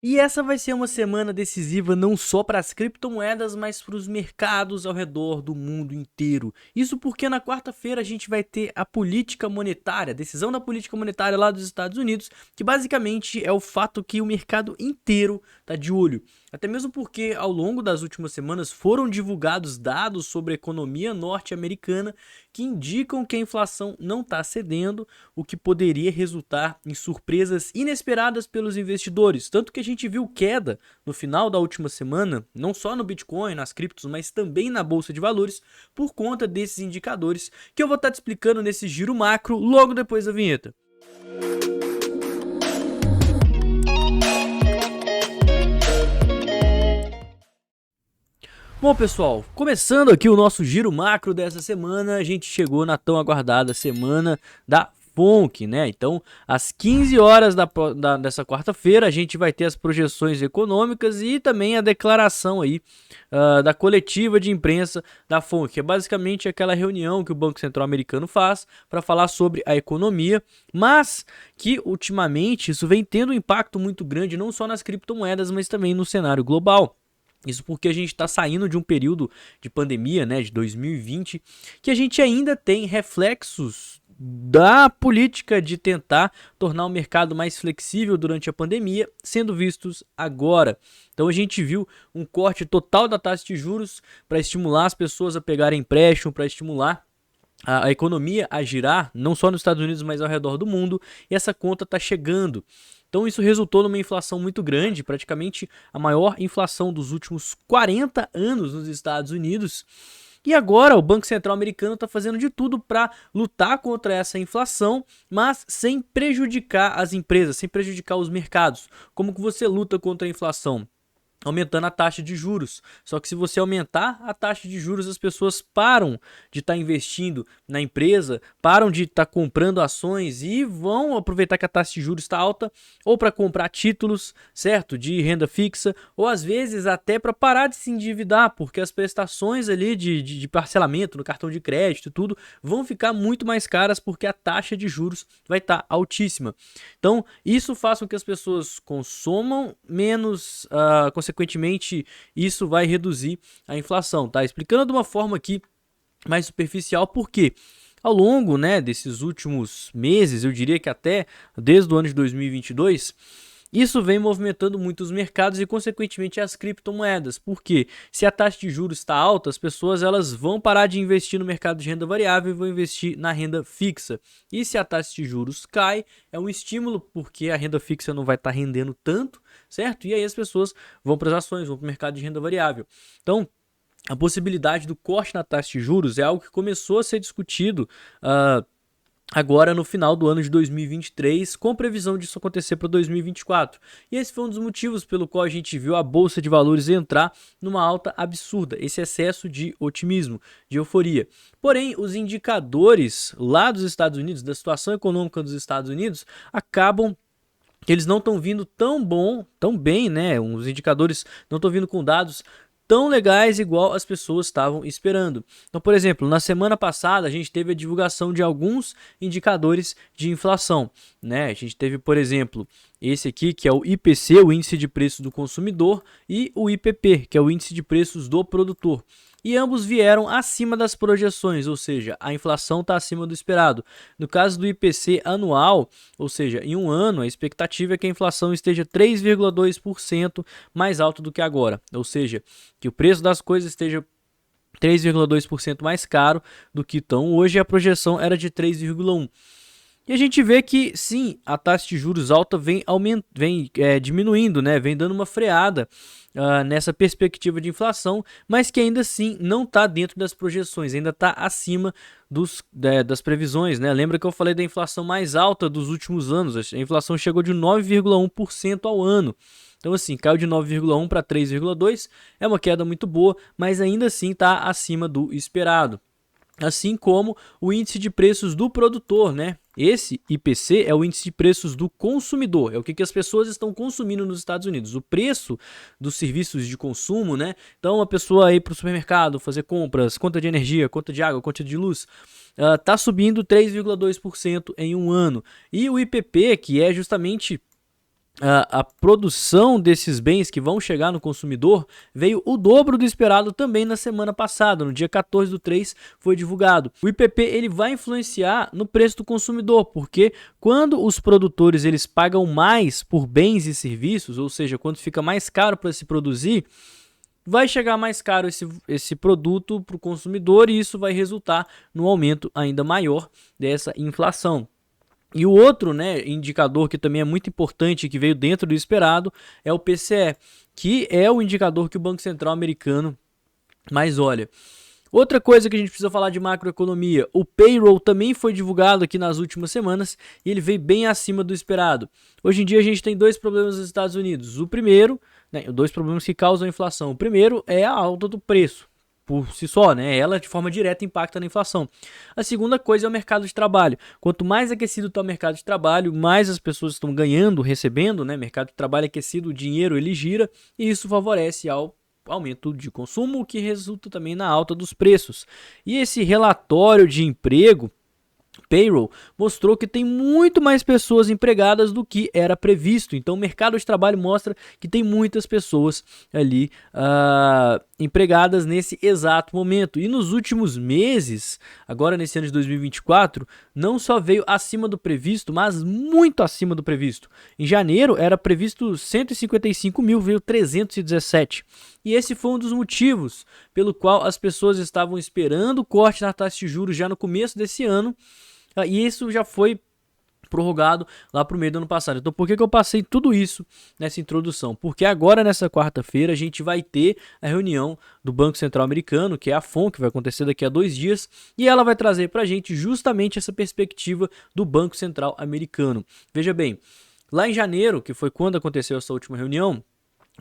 E essa vai ser uma semana decisiva não só para as criptomoedas, mas para os mercados ao redor do mundo inteiro. Isso porque na quarta-feira a gente vai ter a política monetária, a decisão da política monetária lá dos Estados Unidos, que basicamente é o fato que o mercado inteiro está de olho. Até mesmo porque ao longo das últimas semanas foram divulgados dados sobre a economia norte-americana que indicam que a inflação não está cedendo, o que poderia resultar em surpresas inesperadas pelos investidores. Tanto que a gente viu queda no final da última semana, não só no Bitcoin, nas criptos, mas também na Bolsa de Valores, por conta desses indicadores que eu vou estar te explicando nesse giro macro logo depois da vinheta. Bom, pessoal, começando aqui o nosso giro macro dessa semana, a gente chegou na tão aguardada semana da FONC, né? Então, às 15 horas dessa quarta-feira, a gente vai ter as projeções econômicas e também a declaração aí da coletiva de imprensa da FONC, que é basicamente aquela reunião que o Banco Central Americano faz para falar sobre a economia, mas que ultimamente isso vem tendo um impacto muito grande não só nas criptomoedas, mas também no cenário global. Isso porque a gente está saindo de um período de pandemia, né, de 2020, que a gente ainda tem reflexos da política de tentar tornar o mercado mais flexível durante a pandemia, sendo vistos agora. Então a gente viu um corte total da taxa de juros para estimular as pessoas a pegarem empréstimo, para estimular a economia a girar, não só nos Estados Unidos, mas ao redor do mundo, e essa conta está chegando. Então isso resultou numa inflação muito grande, praticamente a maior inflação dos últimos 40 anos nos Estados Unidos. E agora o Banco Central americano está fazendo de tudo para lutar contra essa inflação, mas sem prejudicar as empresas, sem prejudicar os mercados. Como que você luta contra a inflação? Aumentando a taxa de juros. Só que se você aumentar a taxa de juros, as pessoas param de estar investindo na empresa, param de estar comprando ações e vão aproveitar que a taxa de juros está alta ou para comprar títulos, certo? De renda fixa, ou às vezes até para parar de se endividar, porque as prestações ali de parcelamento no cartão de crédito e tudo vão ficar muito mais caras porque a taxa de juros vai estar altíssima. Então, isso faz com que as pessoas consumam menos, consequentemente, isso vai reduzir a inflação, tá? Explicando de uma forma aqui mais superficial, porque ao longo, né, desses últimos meses, eu diria que até desde o ano de 2022, isso vem movimentando muito os mercados e, consequentemente, as criptomoedas. Porque se a taxa de juros está alta, as pessoas elas vão parar de investir no mercado de renda variável e vão investir na renda fixa. E se a taxa de juros cai, é um estímulo porque a renda fixa não vai estar rendendo tanto, certo? E aí as pessoas vão para as ações, vão para o mercado de renda variável. Então, a possibilidade do corte na taxa de juros é algo que começou a ser discutido agora no final do ano de 2023, com previsão disso acontecer para 2024. E esse foi um dos motivos pelo qual a gente viu a Bolsa de Valores entrar numa alta absurda, esse excesso de otimismo, de euforia. Porém, os indicadores lá dos Estados Unidos, da situação econômica dos Estados Unidos, acabam que eles não estão vindo tão bem, né? Os indicadores não estão vindo com dados tão legais igual as pessoas estavam esperando. Então, por exemplo, na semana passada a gente teve a divulgação de alguns indicadores de inflação, né? A gente teve, por exemplo, esse aqui que é o IPC, o índice de preços do consumidor, e o IPP, que é o índice de preços do produtor. E ambos vieram acima das projeções, ou seja, a inflação está acima do esperado. No caso do IPC anual, ou seja, em um ano, a expectativa é que a inflação esteja 3,2% mais alto do que agora, ou seja, que o preço das coisas esteja 3,2% mais caro do que estão hoje, a projeção era de 3,1%. E a gente vê que, sim, a taxa de juros alta vem diminuindo, né? Vem dando uma freada nessa perspectiva de inflação, mas que ainda assim não está dentro das projeções, ainda está acima das previsões, né? Lembra que eu falei da inflação mais alta dos últimos anos? A inflação chegou de 9,1% ao ano. Então, assim, caiu de 9,1 para 3,2, é uma queda muito boa, mas ainda assim está acima do esperado. Assim como o índice de preços do produtor, né? Esse IPC é o índice de preços do consumidor, é o que as pessoas estão consumindo nos Estados Unidos, o preço dos serviços de consumo, né? Então a pessoa ir para o supermercado, fazer compras, conta de energia, conta de água, conta de luz, está subindo 3,2% em um ano. E o IPP, que é justamente a produção desses bens que vão chegar no consumidor veio o dobro do esperado também na semana passada, no dia 14/3 foi divulgado. O IPP ele vai influenciar no preço do consumidor, porque quando os produtores eles pagam mais por bens e serviços, ou seja, quando fica mais caro para se produzir, vai chegar mais caro esse produto para o consumidor e isso vai resultar no aumento ainda maior dessa inflação. E o outro, né, indicador que também é muito importante, que veio dentro do esperado, é o PCE, que é o indicador que o Banco Central americano mais olha. Outra coisa que a gente precisa falar de macroeconomia, o payroll também foi divulgado aqui nas últimas semanas e ele veio bem acima do esperado. Hoje em dia a gente tem dois problemas nos Estados Unidos. O primeiro, né, dois problemas que causam inflação. O primeiro é a alta do preço. Por si só, né? Ela de forma direta impacta na inflação. A segunda coisa é o mercado de trabalho. Quanto mais aquecido está o mercado de trabalho, mais as pessoas estão ganhando, recebendo, né? Mercado de trabalho aquecido, o dinheiro ele gira e isso favorece ao aumento de consumo, o que resulta também na alta dos preços. E esse relatório de emprego Payroll mostrou que tem muito mais pessoas empregadas do que era previsto. Então, o mercado de trabalho mostra que tem muitas pessoas ali empregadas nesse exato momento. E nos últimos meses, agora nesse ano de 2024, não só veio acima do previsto, mas muito acima do previsto. Em janeiro era previsto 155 mil, veio 317. E esse foi um dos motivos pelo qual as pessoas estavam esperando o corte na taxa de juros já no começo desse ano. E isso já foi prorrogado lá para o meio do ano passado. Então, por que eu passei tudo isso nessa introdução? Porque agora, nessa quarta-feira, a gente vai ter a reunião do Banco Central Americano, que é a FONC, que vai acontecer daqui a 2 dias, e ela vai trazer para a gente justamente essa perspectiva do Banco Central Americano. Veja bem, lá em janeiro, que foi quando aconteceu essa última reunião,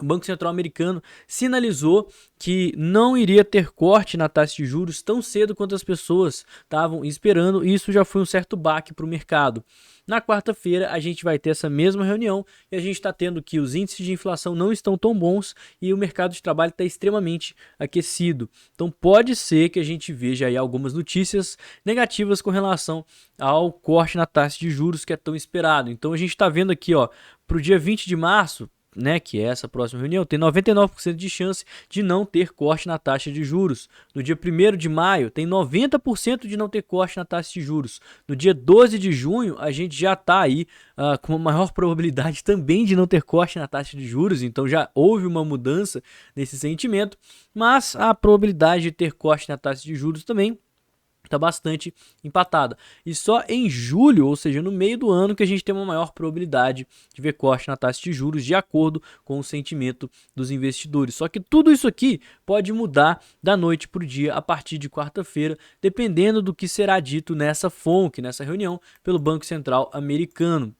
o Banco Central Americano sinalizou que não iria ter corte na taxa de juros tão cedo quanto as pessoas estavam esperando, e isso já foi um certo baque para o mercado. Na quarta-feira a gente vai ter essa mesma reunião e a gente está tendo que os índices de inflação não estão tão bons e o mercado de trabalho está extremamente aquecido. Então pode ser que a gente veja aí algumas notícias negativas com relação ao corte na taxa de juros que é tão esperado. Então a gente está vendo aqui, para o dia 20 de março, né, que é essa próxima reunião, tem 99% de chance de não ter corte na taxa de juros. No dia 1º de maio, tem 90% de não ter corte na taxa de juros. No dia 12 de junho, a gente já está aí com uma maior probabilidade também de não ter corte na taxa de juros, então já houve uma mudança nesse sentimento, mas a probabilidade de ter corte na taxa de juros também está bastante empatada. E só em julho, ou seja, no meio do ano, que a gente tem uma maior probabilidade de ver corte na taxa de juros de acordo com o sentimento dos investidores. Só que tudo isso aqui pode mudar da noite para o dia a partir de quarta-feira, dependendo do que será dito nessa FONC, nessa reunião pelo Banco Central Americano.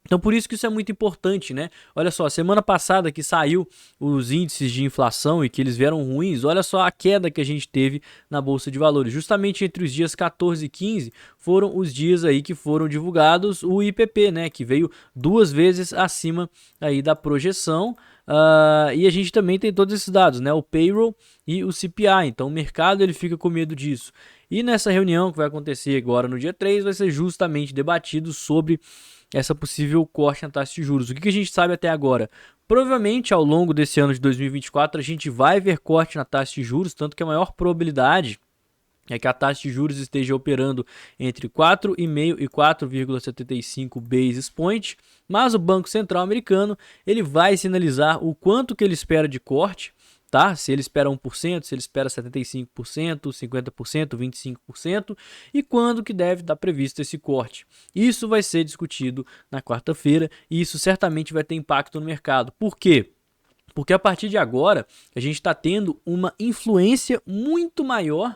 Então, por isso que isso é muito importante, né? Olha só, semana passada que saiu os índices de inflação e que eles vieram ruins, olha só a queda que a gente teve na Bolsa de Valores. Justamente entre os dias 14 e 15 foram os dias aí que foram divulgados o IPP, né? Que veio 2 vezes acima aí da projeção. E a gente também tem todos esses dados, né? O payroll e o CPI. Então, o mercado ele fica com medo disso. E nessa reunião que vai acontecer agora no dia 3, vai ser justamente debatido sobre essa possível corte na taxa de juros. O que a gente sabe até agora? Provavelmente ao longo desse ano de 2024 a gente vai ver corte na taxa de juros, tanto que a maior probabilidade é que a taxa de juros esteja operando entre 4,5 e 4,75 basis point, mas o Banco Central americano ele vai sinalizar o quanto que ele espera de corte, tá? Se ele espera 1%, se ele espera 75%, 50%, 25% e quando que deve estar previsto esse corte. Isso vai ser discutido na quarta-feira e isso certamente vai ter impacto no mercado. Por quê? Porque a partir de agora a gente está tendo uma influência muito maior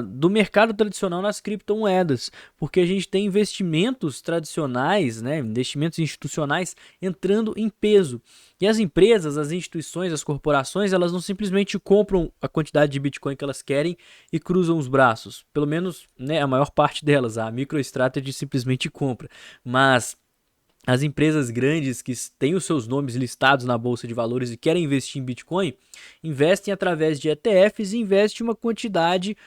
do mercado tradicional nas criptomoedas, porque a gente tem investimentos tradicionais, né, investimentos institucionais entrando em peso. E as empresas, as instituições, as corporações, elas não simplesmente compram a quantidade de Bitcoin que elas querem e cruzam os braços. Pelo menos, né, a maior parte delas, a MicroStrategy simplesmente compra. Mas as empresas grandes que têm os seus nomes listados na Bolsa de Valores e querem investir em Bitcoin, investem através de ETFs e investem uma quantidade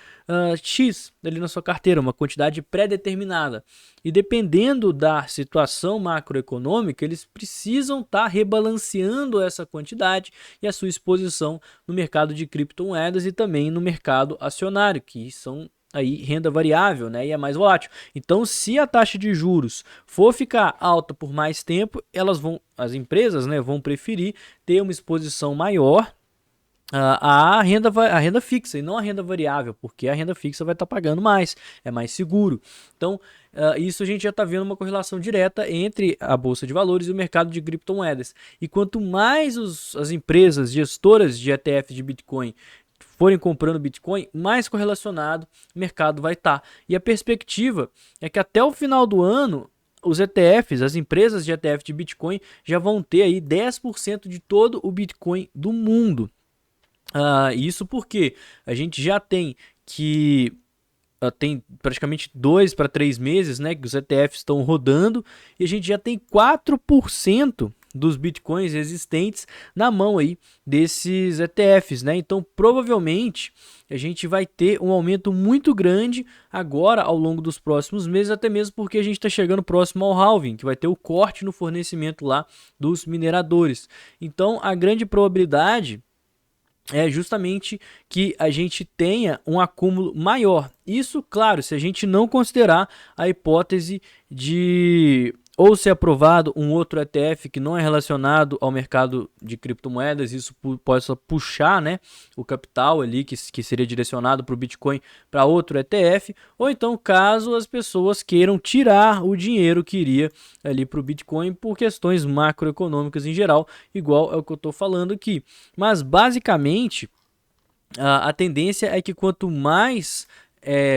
X ali na sua carteira, uma quantidade pré-determinada. E dependendo da situação macroeconômica, eles precisam estar rebalanceando essa quantidade e a sua exposição no mercado de criptomoedas e também no mercado acionário, que são aí renda variável, né, e é mais volátil. Então, se a taxa de juros for ficar alta por mais tempo, as empresas, né, vão preferir ter uma exposição maior a renda fixa e não a renda variável, porque a renda fixa vai estar pagando mais, é mais seguro. Então, isso a gente já está vendo uma correlação direta entre a Bolsa de Valores e o mercado de criptomoedas. E quanto mais as empresas gestoras de ETF de Bitcoin forem comprando Bitcoin, mais correlacionado o mercado vai estar. E a perspectiva é que até o final do ano, os ETFs, as empresas de ETF de Bitcoin, já vão ter aí 10% de todo o Bitcoin do mundo. Isso porque a gente já tem tem praticamente 2 para 3 meses, né, que os ETFs estão rodando e a gente já tem 4% dos bitcoins existentes na mão aí desses ETFs, né? Então, provavelmente a gente vai ter um aumento muito grande agora ao longo dos próximos meses, até mesmo porque a gente está chegando próximo ao halving, que vai ter o corte no fornecimento lá dos mineradores. Então, a grande probabilidade é justamente que a gente tenha um acúmulo maior. Isso, claro, se a gente não considerar a hipótese de ou ser aprovado um outro ETF que não é relacionado ao mercado de criptomoedas, isso possa puxar, né, o capital ali que seria direcionado para o Bitcoin para outro ETF, ou então caso as pessoas queiram tirar o dinheiro que iria ali para o Bitcoin por questões macroeconômicas em geral, igual é o que eu estou falando aqui. Mas basicamente a tendência é que quanto mais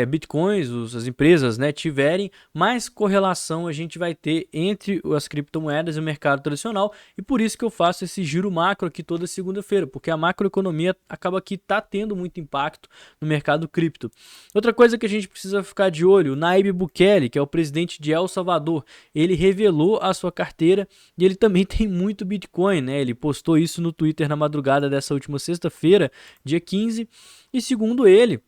bitcoins, as empresas, né, tiverem, mais correlação a gente vai ter entre as criptomoedas e o mercado tradicional, e por isso que eu faço esse giro macro aqui toda segunda-feira, porque a macroeconomia acaba que está tendo muito impacto no mercado cripto. Outra coisa que a gente precisa ficar de olho, o Nayib Bukele, que é o presidente de El Salvador, ele revelou a sua carteira e ele também tem muito Bitcoin, né? Ele postou isso no Twitter na madrugada dessa última sexta-feira, dia 15, e segundo ele,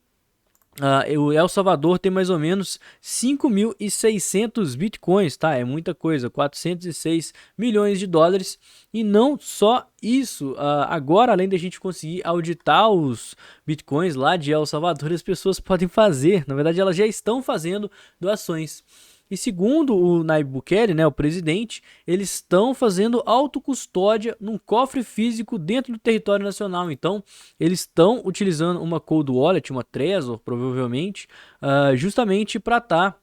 o El Salvador tem mais ou menos 5.600 bitcoins, tá? É muita coisa, 406 milhões de dólares. E não só isso, agora além da gente conseguir auditar os bitcoins lá de El Salvador, as pessoas podem fazer, na verdade elas já estão fazendo doações. E segundo o Nayib Bukele, né, o presidente, eles estão fazendo autocustódia num cofre físico dentro do território nacional. Então, eles estão utilizando uma cold wallet, uma Trezor, provavelmente, justamente para estar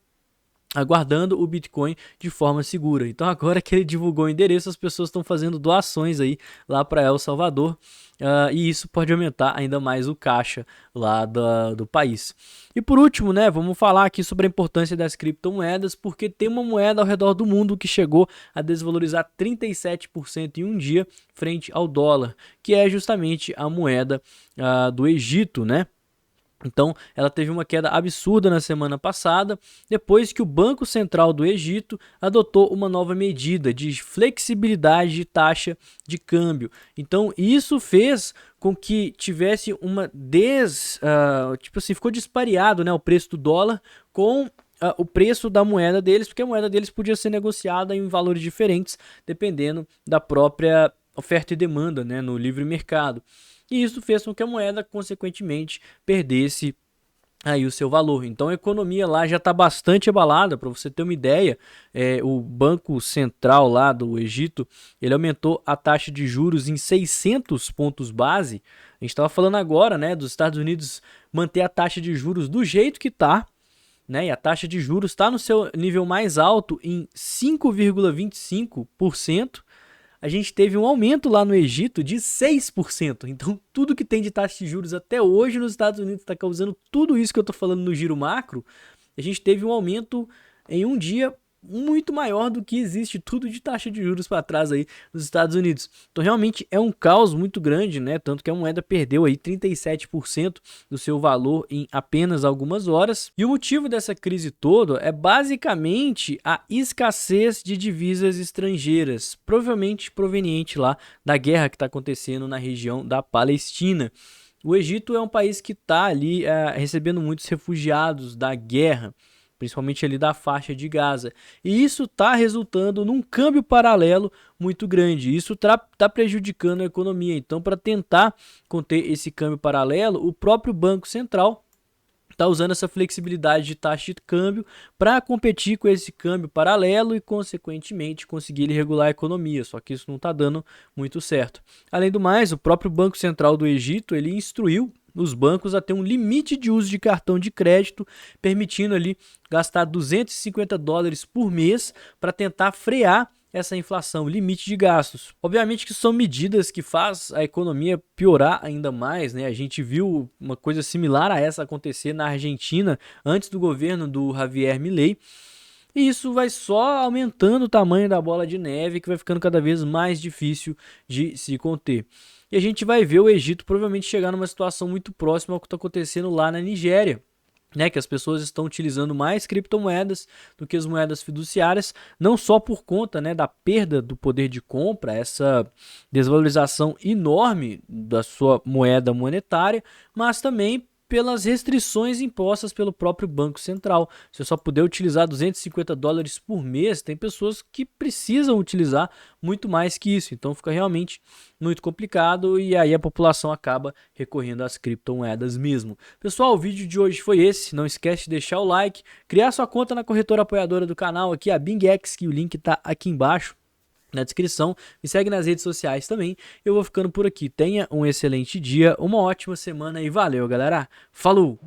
aguardando o Bitcoin de forma segura. Então agora que ele divulgou o endereço, as pessoas estão fazendo doações aí lá para El Salvador, e isso pode aumentar ainda mais o caixa lá do país. E por último, né, vamos falar aqui sobre a importância das criptomoedas, porque tem uma moeda ao redor do mundo que chegou a desvalorizar 37% em um dia frente ao dólar, que é justamente a moeda do Egito, né? Então, ela teve uma queda absurda na semana passada, depois que o Banco Central do Egito adotou uma nova medida de flexibilidade de taxa de câmbio. Então, isso fez com que tivesse uma tipo assim, ficou dispareado, né, o preço do dólar com o preço da moeda deles, porque a moeda deles podia ser negociada em valores diferentes, dependendo da própria oferta e demanda, né, no livre mercado. E isso fez com que a moeda, consequentemente, perdesse aí o seu valor. Então a economia lá já está bastante abalada. Para você ter uma ideia, o Banco Central lá do Egito, ele aumentou a taxa de juros em 600 pontos base. A gente estava falando agora, né, dos Estados Unidos manter a taxa de juros do jeito que está, né, e a taxa de juros está no seu nível mais alto em 5,25%. A gente teve um aumento lá no Egito de 6%. Então, tudo que tem de taxa de juros até hoje nos Estados Unidos está causando tudo isso que eu estou falando no giro macro. A gente teve um aumento em um dia muito maior do que existe tudo de taxa de juros para trás aí nos Estados Unidos. Então realmente é um caos muito grande, né? Tanto que a moeda perdeu aí 37% do seu valor em apenas algumas horas. E o motivo dessa crise toda é basicamente a escassez de divisas estrangeiras, provavelmente proveniente lá da guerra que está acontecendo na região da Palestina. O Egito é um país que está ali recebendo muitos refugiados da guerra, principalmente ali da faixa de Gaza. E isso está resultando num câmbio paralelo muito grande. Isso está prejudicando a economia. Então, para tentar conter esse câmbio paralelo, o próprio Banco Central está usando essa flexibilidade de taxa de câmbio para competir com esse câmbio paralelo e, consequentemente, conseguir regular a economia. Só que isso não está dando muito certo. Além do mais, o próprio Banco Central do Egito ele instruiu os bancos a ter um limite de uso de cartão de crédito, permitindo ali gastar $250 por mês para tentar frear essa inflação, limite de gastos. Obviamente que são medidas que faz a economia piorar ainda mais, né? A gente viu uma coisa similar a essa acontecer na Argentina antes do governo do Javier Milei. E isso vai só aumentando o tamanho da bola de neve, que vai ficando cada vez mais difícil de se conter. E a gente vai ver o Egito provavelmente chegar numa situação muito próxima ao que está acontecendo lá na Nigéria, né, que as pessoas estão utilizando mais criptomoedas do que as moedas fiduciárias, não só por conta, né, da perda do poder de compra, essa desvalorização enorme da sua moeda monetária, mas também pelas restrições impostas pelo próprio Banco Central. Se eu só puder utilizar $250 por mês, tem pessoas que precisam utilizar muito mais que isso. Então fica realmente muito complicado e aí a população acaba recorrendo às criptomoedas mesmo. Pessoal, o vídeo de hoje foi esse. Não esquece de deixar o like, criar sua conta na corretora apoiadora do canal aqui, a BingX, que o link está aqui embaixo na descrição. Me segue nas redes sociais também. Eu vou ficando por aqui. Tenha um excelente dia, uma ótima semana e valeu, galera. Falou!